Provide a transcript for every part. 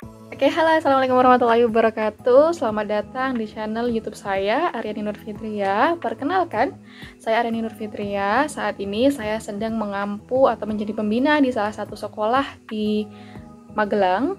Oke, halo, assalamualaikum warahmatullahi wabarakatuh. Selamat datang di channel YouTube saya, Aryani Nurfitria. Perkenalkan, saya Aryani Nurfitria. Saat ini saya sedang mengampu atau menjadi pembina di salah satu sekolah di Magelang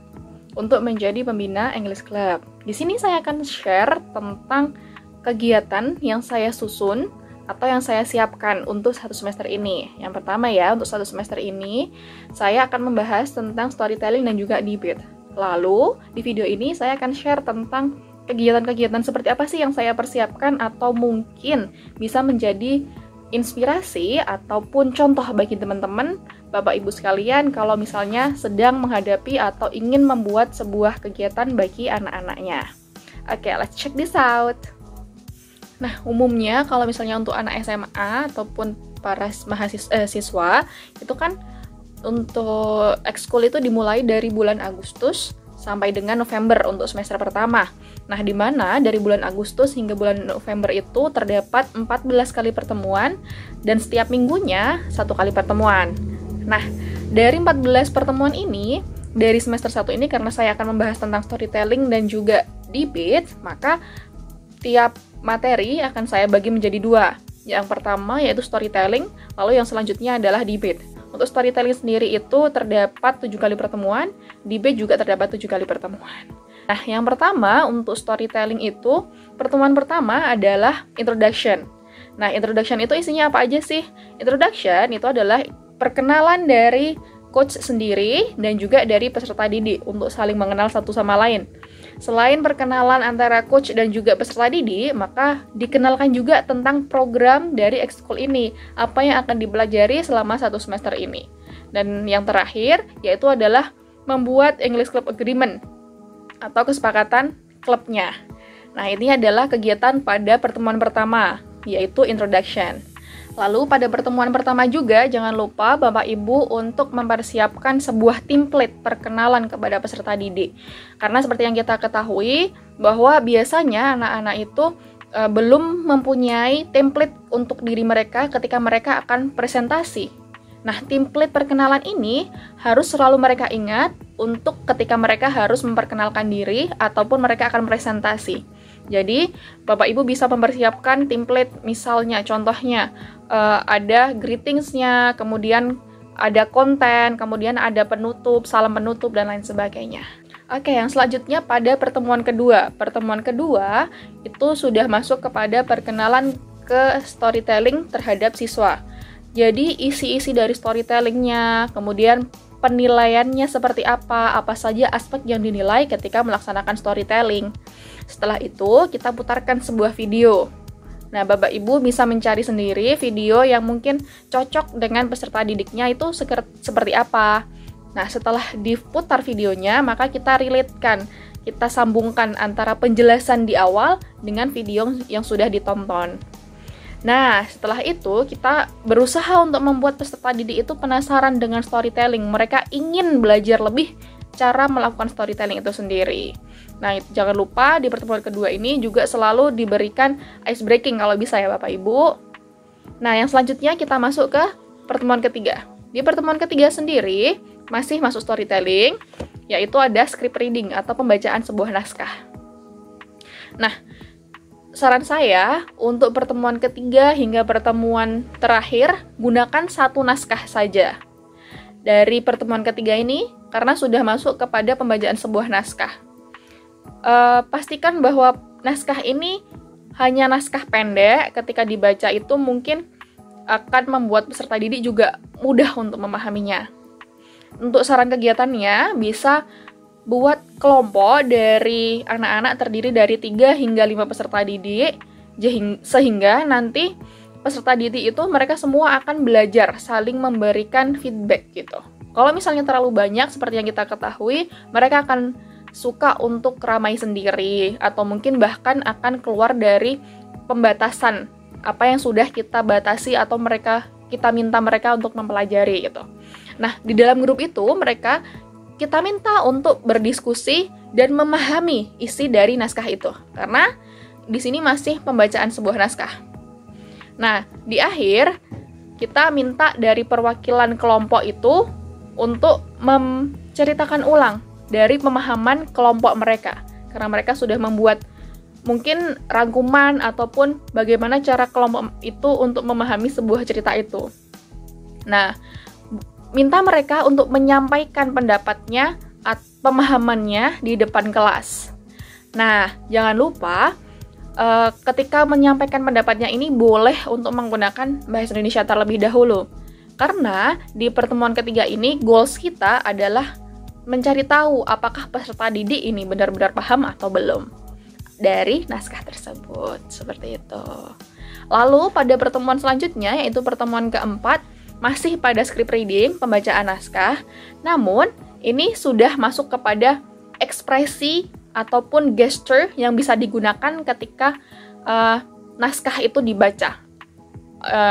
untuk menjadi pembina English Club. Di sini saya akan share tentang kegiatan yang saya susun atau yang saya siapkan untuk satu semester ini. Yang pertama ya, untuk satu semester ini saya akan membahas tentang storytelling dan juga debate. Lalu, di video ini saya akan share tentang kegiatan-kegiatan seperti apa sih yang saya persiapkan atau mungkin bisa menjadi inspirasi ataupun contoh bagi teman-teman, Bapak Ibu sekalian kalau misalnya sedang menghadapi atau ingin membuat sebuah kegiatan bagi anak-anaknya. Oke, let's check this out. Nah, umumnya kalau misalnya untuk anak SMA ataupun para siswa, itu kan untuk ekskul itu dimulai dari bulan Agustus sampai dengan November untuk semester pertama. Nah, di mana dari bulan Agustus hingga bulan November itu terdapat 14 kali pertemuan dan setiap minggunya 1 kali pertemuan. Nah, dari 14 pertemuan ini, dari semester 1 ini karena saya akan membahas tentang storytelling dan juga debate, maka tiap materi akan saya bagi menjadi 2. Yang pertama yaitu storytelling, lalu yang selanjutnya adalah debate. Untuk storytelling sendiri itu terdapat 7 kali pertemuan, debate juga terdapat 7 kali pertemuan. Nah, yang pertama untuk storytelling itu, pertemuan pertama adalah introduction. Nah, introduction itu isinya apa aja sih? Introduction itu adalah perkenalan dari coach sendiri dan juga dari peserta didik untuk saling mengenal satu sama lain. Selain perkenalan antara coach dan juga peserta didik, maka dikenalkan juga tentang program dari ekskul ini, apa yang akan dipelajari selama 1 semester ini. Dan yang terakhir, yaitu adalah membuat English Club Agreement, atau kesepakatan klubnya. Nah, ini adalah kegiatan pada pertemuan pertama, yaitu introduction. Lalu pada pertemuan pertama juga jangan lupa Bapak Ibu untuk mempersiapkan sebuah template perkenalan kepada peserta didik. Karena seperti yang kita ketahui bahwa biasanya anak-anak itu belum mempunyai template untuk diri mereka ketika mereka akan presentasi. Nah, template perkenalan ini harus selalu mereka ingat untuk ketika mereka harus memperkenalkan diri ataupun mereka akan presentasi. Jadi, Bapak Ibu bisa mempersiapkan template, misalnya contohnya ada greetingsnya, kemudian ada konten, kemudian ada penutup, salam penutup, dan lain sebagainya. Oke, yang selanjutnya pada pertemuan kedua. Pertemuan kedua itu sudah masuk kepada perkenalan ke storytelling terhadap siswa. Jadi, isi-isi dari storytellingnya, kemudian penilaiannya seperti apa saja aspek yang dinilai ketika melaksanakan storytelling. Setelah itu, kita putarkan sebuah video. Nah, Bapak Ibu bisa mencari sendiri video yang mungkin cocok dengan peserta didiknya itu seperti apa. Nah, setelah diputar videonya, maka kita relate-kan, kita sambungkan antara penjelasan di awal dengan video yang sudah ditonton. Nah, setelah itu kita berusaha untuk membuat peserta didik itu penasaran dengan storytelling. Mereka ingin belajar lebih cara melakukan storytelling itu sendiri. Nah, jangan lupa di pertemuan kedua ini juga selalu diberikan ice breaking kalau bisa ya Bapak Ibu. Nah, yang selanjutnya kita masuk ke pertemuan ketiga. Di pertemuan ketiga sendiri masih masuk storytelling, yaitu ada script reading atau pembacaan sebuah naskah. Nah, saran saya untuk pertemuan ketiga hingga pertemuan terakhir, gunakan 1 naskah saja. Dari pertemuan ketiga ini, karena sudah masuk kepada pembacaan sebuah naskah. Pastikan bahwa naskah ini hanya naskah pendek, ketika dibaca itu mungkin akan membuat peserta didik juga mudah untuk memahaminya. Untuk saran kegiatannya, bisa buat kelompok dari anak-anak terdiri dari 3 hingga 5 peserta didik, sehingga nanti peserta didik itu mereka semua akan belajar saling memberikan feedback gitu. Kalau misalnya terlalu banyak seperti yang kita ketahui, mereka akan suka untuk ramai sendiri atau mungkin bahkan akan keluar dari pembatasan apa yang sudah kita batasi atau kita minta mereka untuk mempelajari gitu. Nah, di dalam grup itu kita minta untuk berdiskusi dan memahami isi dari naskah itu. Karena di sini masih pembacaan sebuah naskah. Nah, di akhir kita minta dari perwakilan kelompok itu untuk menceritakan ulang dari pemahaman kelompok mereka. Karena mereka sudah membuat mungkin rangkuman ataupun bagaimana cara kelompok itu untuk memahami sebuah cerita itu. Nah, minta mereka untuk menyampaikan pendapatnya atau pemahamannya di depan kelas. Nah, jangan lupa ketika menyampaikan pendapatnya ini boleh untuk menggunakan bahasa Indonesia terlebih dahulu. Karena di pertemuan ketiga ini goals kita adalah mencari tahu apakah peserta didik ini benar-benar paham atau belum dari naskah tersebut, seperti itu. Lalu pada pertemuan selanjutnya, yaitu pertemuan keempat, masih pada script reading, pembacaan naskah, namun ini sudah masuk kepada ekspresi ataupun gesture yang bisa digunakan ketika naskah itu dibaca.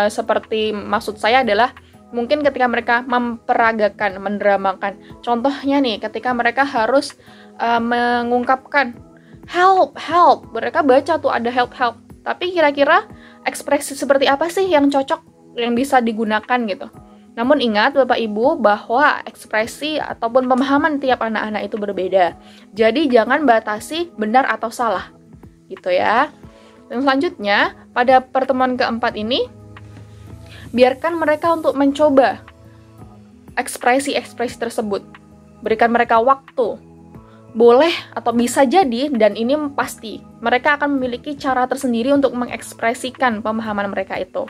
Seperti maksud saya adalah mungkin ketika mereka memperagakan, mendramakan. Contohnya nih, ketika mereka harus mengungkapkan help, help. Mereka baca tuh ada help, help. Tapi kira-kira ekspresi seperti apa sih yang cocok, yang bisa digunakan gitu. Namun ingat Bapak Ibu bahwa ekspresi ataupun pemahaman tiap anak-anak itu berbeda. Jadi jangan batasi benar atau salah. Gitu ya. Dan selanjutnya, pada pertemuan keempat ini, biarkan mereka untuk mencoba ekspresi-ekspresi tersebut. Berikan mereka waktu. Boleh atau bisa jadi, dan ini pasti, mereka akan memiliki cara tersendiri untuk mengekspresikan pemahaman mereka itu.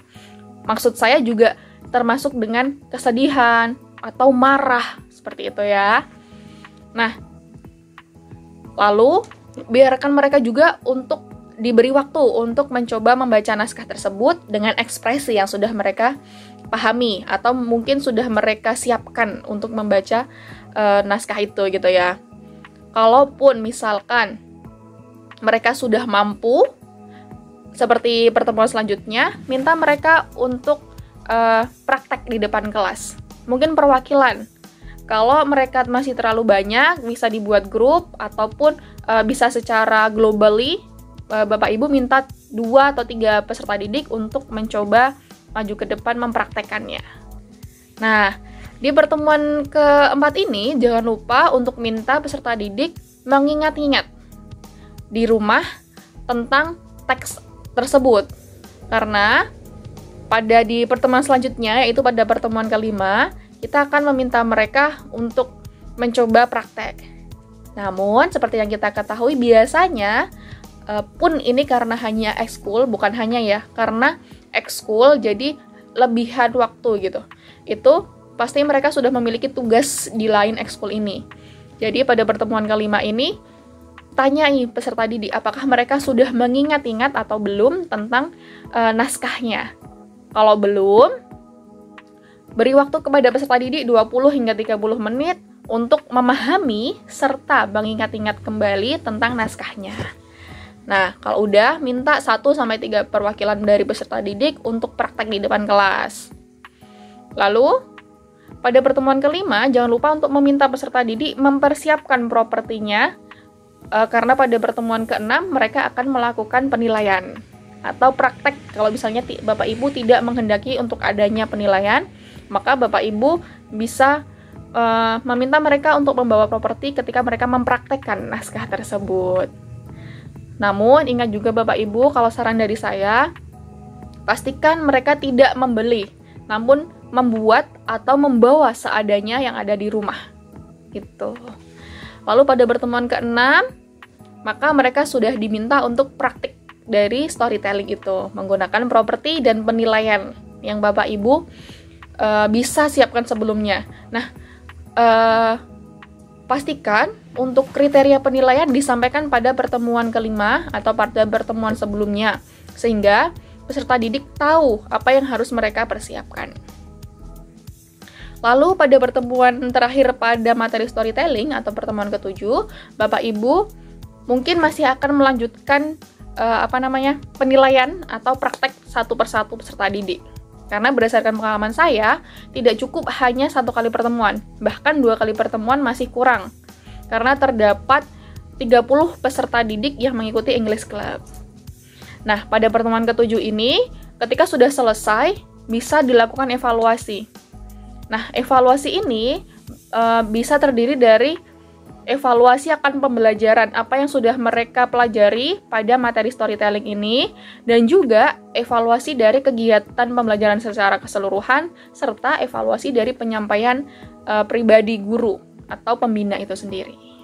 Maksud saya juga termasuk dengan kesedihan atau marah, seperti itu ya. Nah, lalu biarkan mereka juga untuk diberi waktu untuk mencoba membaca naskah tersebut dengan ekspresi yang sudah mereka pahami atau mungkin sudah mereka siapkan untuk membaca naskah itu gitu ya. Kalaupun misalkan mereka sudah mampu, seperti pertemuan selanjutnya, minta mereka untuk praktek di depan kelas. Mungkin perwakilan. Kalau mereka masih terlalu banyak, bisa dibuat grup ataupun bisa secara globally. Bapak Ibu minta 2 atau 3 peserta didik untuk mencoba maju ke depan mempraktekannya. Nah, di pertemuan keempat ini jangan lupa untuk minta peserta didik mengingat-ingat di rumah tentang teks tersebut. Karena pada di pertemuan selanjutnya, yaitu pada pertemuan kelima, kita akan meminta mereka untuk mencoba praktek. Namun, seperti yang kita ketahui, biasanya pun ini karena hanya ekskul, bukan hanya ya, karena ekskul jadi lebihan waktu gitu. Itu pasti mereka sudah memiliki tugas di lain ekskul ini. Jadi pada pertemuan kelima ini, tanyai peserta didik apakah mereka sudah mengingat-ingat atau belum tentang naskahnya. Kalau belum, beri waktu kepada peserta didik 20 hingga 30 menit untuk memahami serta mengingat-ingat kembali tentang naskahnya. Nah, kalau udah, minta 1-3 perwakilan dari peserta didik untuk praktek di depan kelas. Lalu, pada pertemuan kelima, jangan lupa untuk meminta peserta didik mempersiapkan propertinya, karena pada pertemuan keenam mereka akan melakukan penilaian atau praktek. Kalau misalnya Bapak Ibu tidak menghendaki untuk adanya penilaian, maka Bapak Ibu bisa meminta mereka untuk membawa properti ketika mereka mempraktekkan naskah tersebut. Namun, ingat juga Bapak Ibu, kalau saran dari saya, pastikan mereka tidak membeli, namun membuat atau membawa seadanya yang ada di rumah. Gitu. Lalu pada pertemuan ke-6, maka mereka sudah diminta untuk praktik dari storytelling itu, menggunakan properti dan penilaian yang Bapak Ibu bisa siapkan sebelumnya. Nah, pastikan untuk kriteria penilaian disampaikan pada pertemuan kelima atau pada pertemuan sebelumnya, sehingga peserta didik tahu apa yang harus mereka persiapkan. Lalu pada pertemuan terakhir pada materi storytelling atau pertemuan ke-7, Bapak Ibu mungkin masih akan melanjutkan penilaian atau praktek satu persatu peserta didik. Karena berdasarkan pengalaman saya, tidak cukup hanya 1 kali pertemuan, bahkan 2 kali pertemuan masih kurang. Karena terdapat 30 peserta didik yang mengikuti English Club. Nah, pada pertemuan ke-7 ini, ketika sudah selesai, bisa dilakukan evaluasi. Nah, evaluasi ini bisa terdiri dari evaluasi akan pembelajaran apa yang sudah mereka pelajari pada materi storytelling ini, dan juga evaluasi dari kegiatan pembelajaran secara keseluruhan, serta evaluasi dari penyampaian pribadi guru atau pembina itu sendiri.